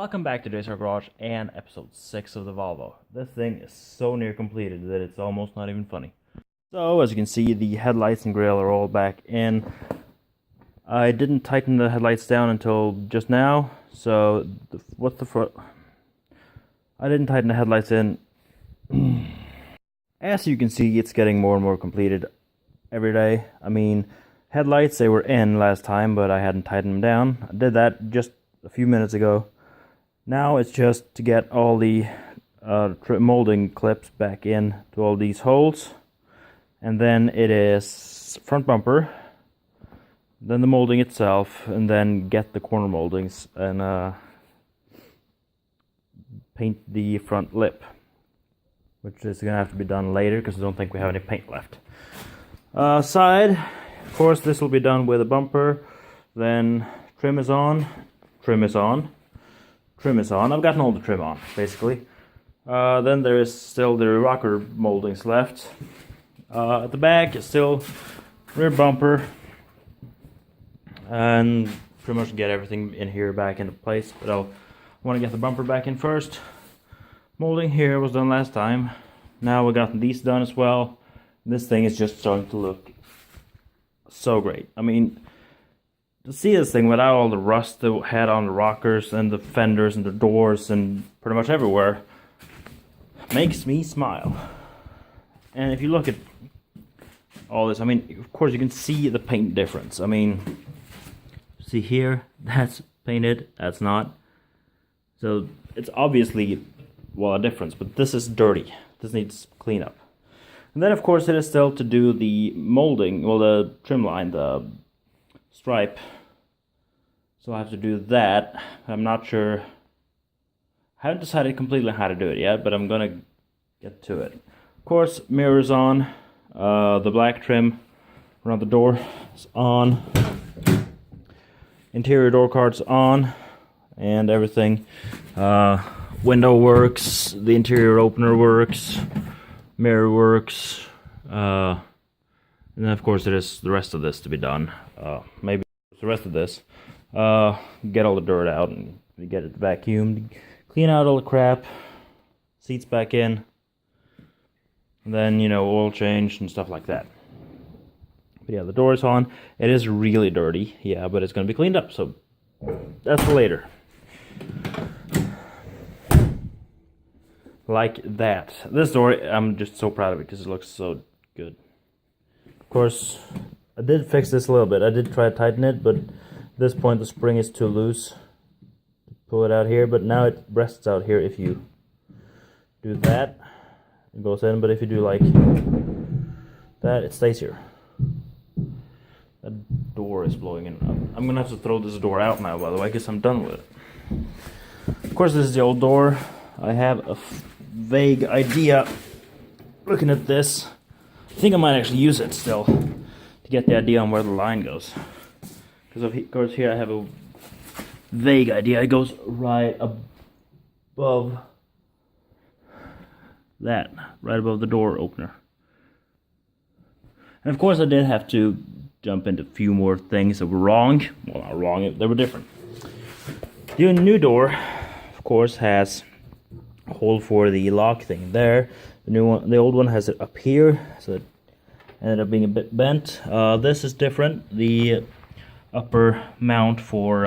Welcome back to Today's Our Garage and episode 6 of the Volvo. This thing is so near completed that it's almost not even funny. So, as you can see, the headlights and grille are all back in. I didn't tighten the headlights down until just now, so I didn't tighten the headlights in. As you can see, it's getting more and more completed every day. I mean, headlights, they were in last time, but I hadn't tightened them down. I did that just a few minutes ago. Now it's just to get all the molding clips back in to all these holes, and then it is front bumper, then the molding itself, and then get the corner moldings and paint the front lip, which is gonna have to be done later because I don't think we have any paint left. Side, of course, this will be done with a bumper. Then trim is on, trim is on. Trim is on. I've gotten all the trim on, basically. Then there is still the rocker moldings left. At the back, it's still rear bumper. And pretty much get everything in here back into place. But I want to get the bumper back in first. Molding here was done last time. Now we got these done as well. This thing is just starting to look so great. I mean, to see this thing without all the rust that it had on the rockers and the fenders and the doors and pretty much everywhere makes me smile. And if you look at all this, I mean, of course you can see the paint difference. I mean, see here, that's painted, that's not. So it's obviously, well, a difference, but this is dirty. This needs cleanup. And then of course it is still to do the molding, well, the trim line, the stripe. So I have to do that. I'm not sure. I haven't decided completely how to do it yet, but I'm gonna get to it. Of course, mirrors on. The black trim around the door is on. Interior door cards on, and everything. Window works. The interior opener works. Mirror works. And then of course it is the rest of this to be done. Maybe the rest of this. Get all the dirt out and get it vacuumed. Clean out all the crap. Seats back in. And then, you know, oil change and stuff like that. But yeah, the door is on. It is really dirty. Yeah, but it's going to be cleaned up. So that's for later. Like that. This door, I'm just so proud of it because it looks so good. Of course, I did fix this a little bit. I did try to tighten it, but at this point the spring is too loose to pull it out here. But now it rests out here. If you do that, it goes in. But if you do like that, it stays here. That door is blowing in. I'm gonna have to throw this door out now, by the way, because I'm done with it. Of course, this is the old door. I have a vague idea looking at this. I think I might actually use it still to get the idea on where the line goes. Because of course here I have a vague idea. It goes right above that, right above the door opener. And of course I did have to jump into a few more things that were wrong. Well, not wrong, they were different. The new door, of course, has a hole for the lock thing there. The new one, the old one has it up here, so it ended up being a bit bent. This is different. The upper mount for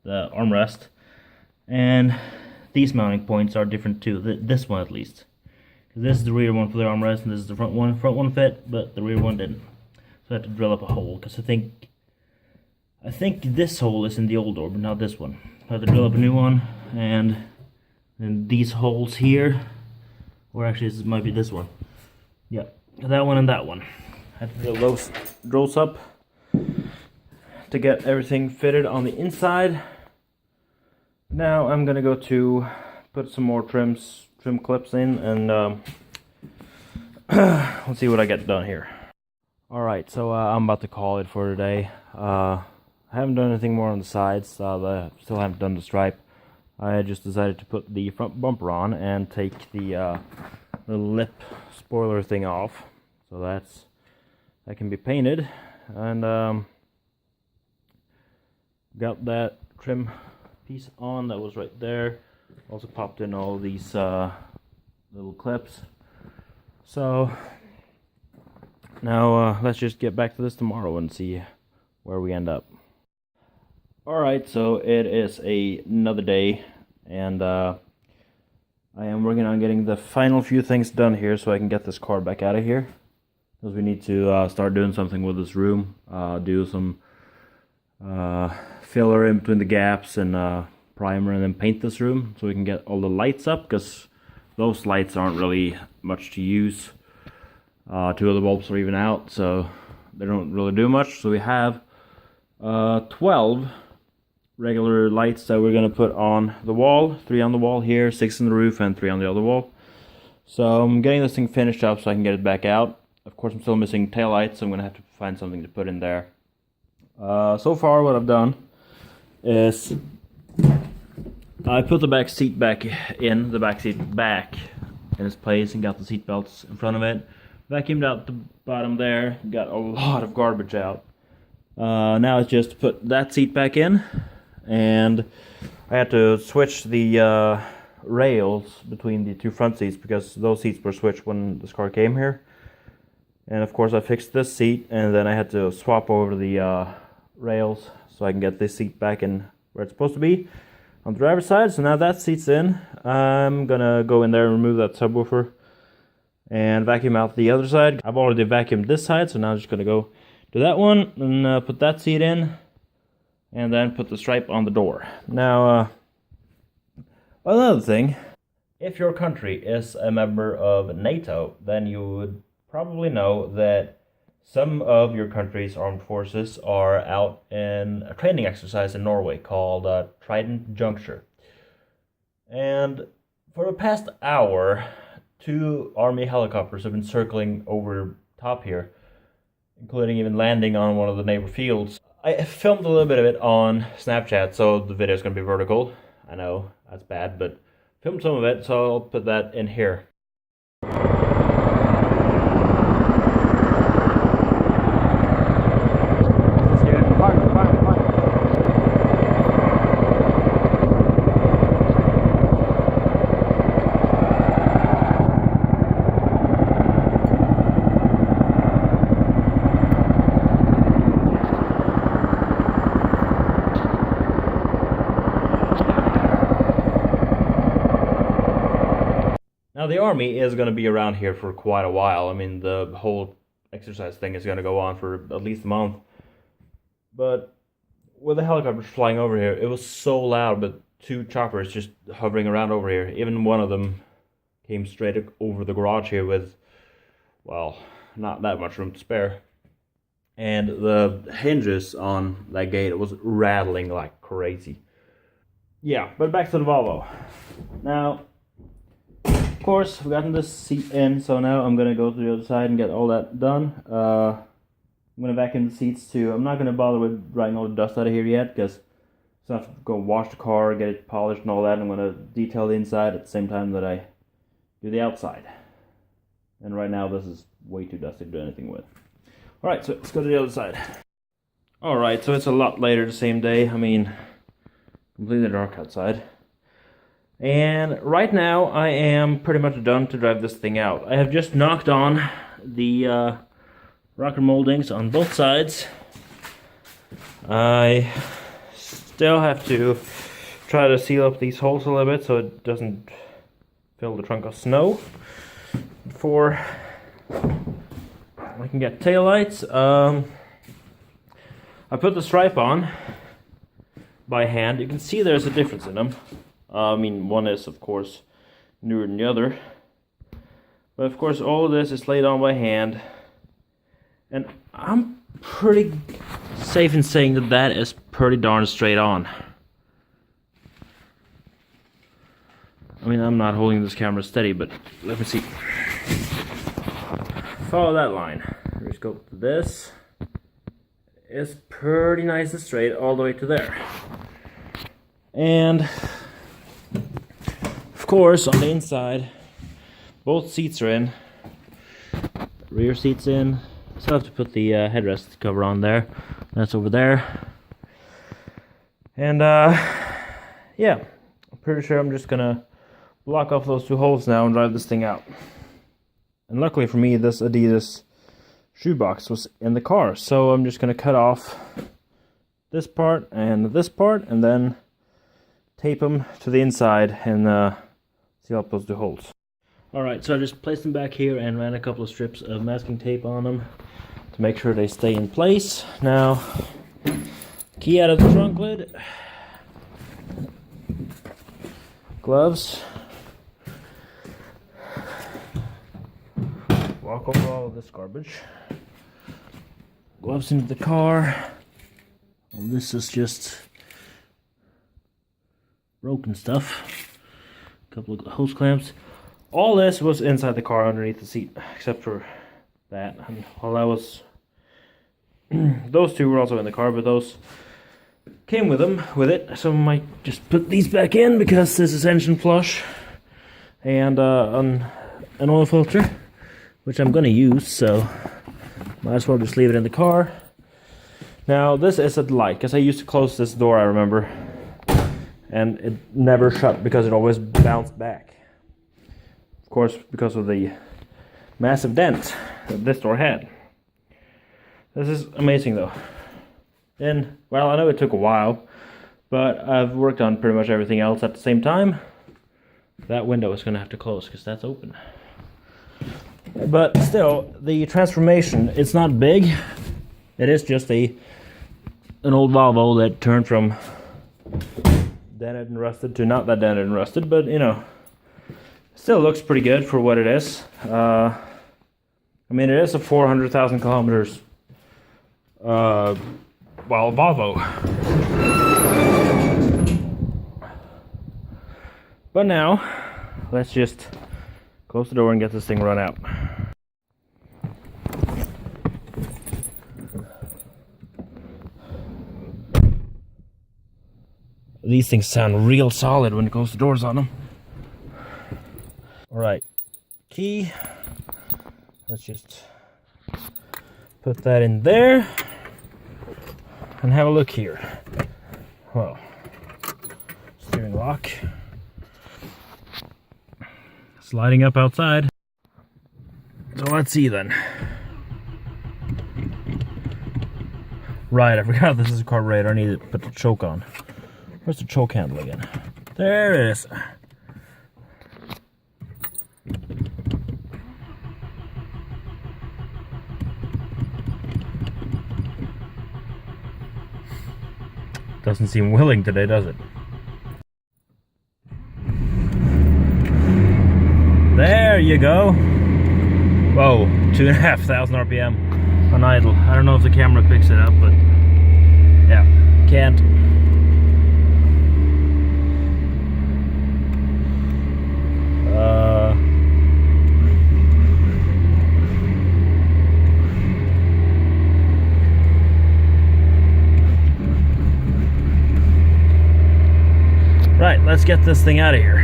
the armrest, and these mounting points are different too. This one at least, because this is the rear one for the armrest, and this is the front one. Front one fit, but the rear one didn't. So I had to drill up a hole because I think this hole is in the old door, but not this one. I had to drill up a new one, and then these holes here, or actually this might be this one. Yeah, that one and that one. I had to drill those drills up to get everything fitted on the inside. Now I'm gonna go to put some more trim clips in, and let's see what I get done here. Alright, so I'm about to call it for today. I haven't done anything more on the sides. Still haven't done the stripe. I just decided to put the front bumper on and take the lip spoiler thing off. So that can be painted, and got that trim piece on that was right there. Also popped in all these little clips. So now let's just get back to this tomorrow and see where we end up. Alright, so it is another day, and I am working on getting the final few things done here so I can get this car back out of here. Because we need to start doing something with this room, do some filler in between the gaps and primer, and then paint this room so we can get all the lights up, because those lights aren't really much to use. 2 of the bulbs are even out, so they don't really do much. So we have 12 regular lights that we're going to put on the wall, 3 on the wall here, 6 on the roof, and 3 on the other wall. So I'm getting this thing finished up so I can get it back out. Of course, I'm still missing taillights, so I'm going to have to find something to put in there. So far what I've done is I put the back seat back in, the back seat back in its place, and got the seat belts in front of it. Vacuumed out the bottom there, got a lot of garbage out. Now it's just to put that seat back in, and I had to switch the rails between the 2 front seats because those seats were switched when this car came here. And of course I fixed this seat, and then I had to swap over the rails so I can get this seat back in where it's supposed to be on the driver's side. So now that seat's in, I'm gonna go in there and remove that subwoofer and vacuum out the other side. I've already vacuumed this side, so now I'm just gonna go do that one and put that seat in, and then put the stripe on the door. Now, another thing, if your country is a member of NATO, then you would probably know that some of your country's armed forces are out in a training exercise in Norway called Trident Juncture. And for the past hour, 2 army helicopters have been circling over top here, including even landing on one of the neighbor fields. I filmed a little bit of it on Snapchat, so the video is going to be vertical. I know, that's bad, but filmed some of it, so I'll put that in here. Now the army is going to be around here for quite a while. I mean, the whole exercise thing is going to go on for at least a month. But with the helicopters flying over here, it was so loud, but 2 choppers just hovering around over here. Even one of them came straight over the garage here with, well, not that much room to spare. And the hinges on that gate was rattling like crazy. Yeah, but back to the Volvo. Now, of course, we've gotten this seat in, so now I'm going to go to the other side and get all that done. I'm going to vacuum the seats too. I'm not going to bother with drying all the dust out of here yet, because I have to go wash the car, get it polished and all that. I'm going to detail the inside at the same time that I do the outside. And right now this is way too dusty to do anything with. Alright, so let's go to the other side. Alright, so it's a lot later the same day. I mean, completely dark outside. And right now I am pretty much done to drive this thing out. I have just knocked on the rocker moldings on both sides. I still have to try to seal up these holes a little bit so it doesn't fill the trunk of snow before I can get taillights. I put the stripe on by hand. You can see there's a difference in them. I mean, one is, of course, newer than the other. But, of course, all of this is laid on by hand. And I'm pretty safe in saying that that is pretty darn straight on. I mean, I'm not holding this camera steady, but let me see. Follow that line. Just go to this. It's pretty nice and straight all the way to there. And of course, on the inside, both seats are in. Rear seat's in. Still have to put the headrest cover on there. That's over there. And yeah, I'm pretty sure I'm just gonna block off those 2 holes now and drive this thing out. And luckily for me, this Adidas shoebox was in the car, so I'm just gonna cut off this part, and then tape them to the inside and seal up those 2 holes. Alright, so I just placed them back here and ran a couple of strips of masking tape on them to make sure they stay in place. Now, key out of the trunk lid, gloves, walk over all of this garbage, gloves into the car. Well, this is just broken stuff, a couple of hose clamps. All this was inside the car underneath the seat, except for that. And while that was, those 2 were also in the car, but those came with it. So I might just put these back in because this is engine flush, and an oil filter, which I'm gonna use. So might as well just leave it in the car. Now this is a delight because I used to close this door, I remember, and it never shut because it always bounced back. Of course, because of the massive dent that this door had. This is amazing though. And, well, I know it took a while, but I've worked on pretty much everything else at the same time. That window is going to have to close because that's open. But still, the transformation, it's not big. It is just an old Volvo that turned from dented and rusted to not that dented and rusted, but you know, still looks pretty good for what it is. I mean, it is a 400,000 kilometers Volvo. But now, let's just close the door and get this thing run out. These things sound real solid when you close the doors on them. Alright, key. Let's just put that in there and have a look here. Well, steering lock. Sliding up outside. So let's see then. Right, I forgot this is a carburetor. I need to put the choke on. Where's the choke handle again? There it is. Doesn't seem willing today, does it? There you go. Whoa, 2,500 RPM on idle. I don't know if the camera picks it up, but yeah, can't. Right, let's get this thing out of here.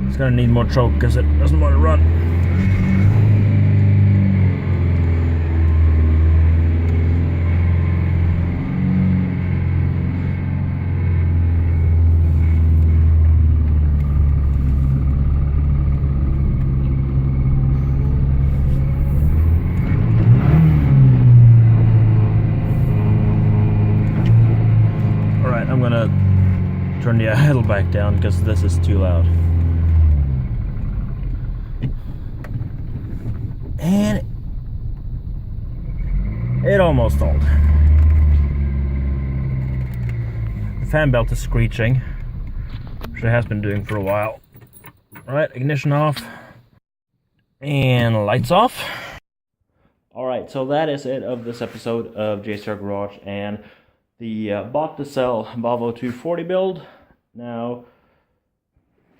It's gonna need more choke because it doesn't want to run. I'm gonna turn the idle back down because this is too loud. And it almost stalled. The fan belt is screeching, which it has been doing for a while. Alright, ignition off. And lights off. Alright, so that is it of this episode of JCR Garage and the bought to sell Volvo 240 build. Now,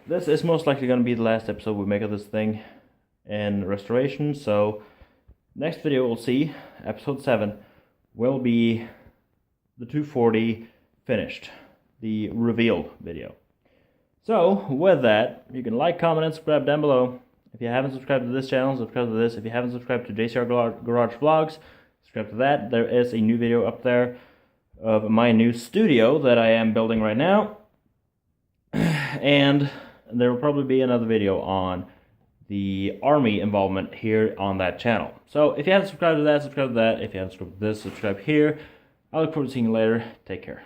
this is most likely going to be the last episode we make of this thing in restoration. So, next video we'll see, episode 7, will be the 240 finished, the reveal video. So, with that, you can like, comment, and subscribe down below. If you haven't subscribed to this channel, subscribe to this. If you haven't subscribed to JCR Garage Vlogs, subscribe to that. There is a new video up there of my new studio that I am building right now. And there will probably be another video on the Army involvement here on that channel. So if you haven't subscribed to that, subscribe to that. If you haven't subscribed to this, subscribe here. I look forward to seeing you later. Take care.